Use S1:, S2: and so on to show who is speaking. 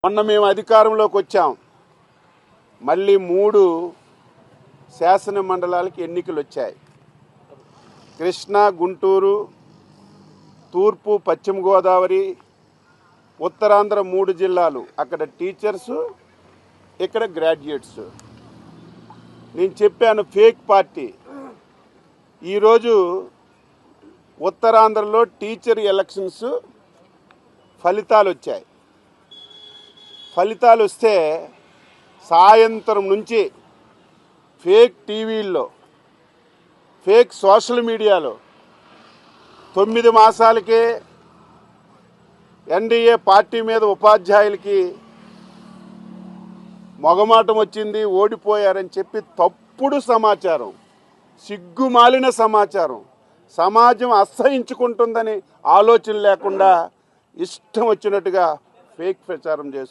S1: మొన్న మేము అధికారంలోకి వచ్చాం. మళ్ళీ 3 శాసన మండలాలకు ఎన్నికలు వచ్చాయి. కృష్ణా, గుంటూరు, తూర్పు, పశ్చిమ గోదావరి, ఉత్తరాంధ్ర 3 జిల్లాలు. అక్కడ టీచర్స్, ఇక్కడ గ్రాడ్యుయేట్స్. నేను చెప్పాను ఫేక్ పార్టీ. ఈరోజు ఉత్తరాంధ్రలో టీచర్ ఎలక్షన్స్ ఫలితాలు వచ్చాయి. ఫలితాలు వస్తే సాయంత్రం నుంచి ఫేక్ టీవీల్లో, ఫేక్ సోషల్ మీడియాలో 9 మాసాలకే ఎన్డీఏ పార్టీ మీద ఉపాధ్యాయులకి మొగమాటం వచ్చింది, ఓడిపోయారని చెప్పి తప్పుడు సమాచారం, సిగ్గుమాలిన సమాచారం, సమాజం అసహించుకుంటుందని ఆలోచన లేకుండా ఇష్టం వచ్చినట్టుగా ఫేక్ ప్రచారం చేస్తారు.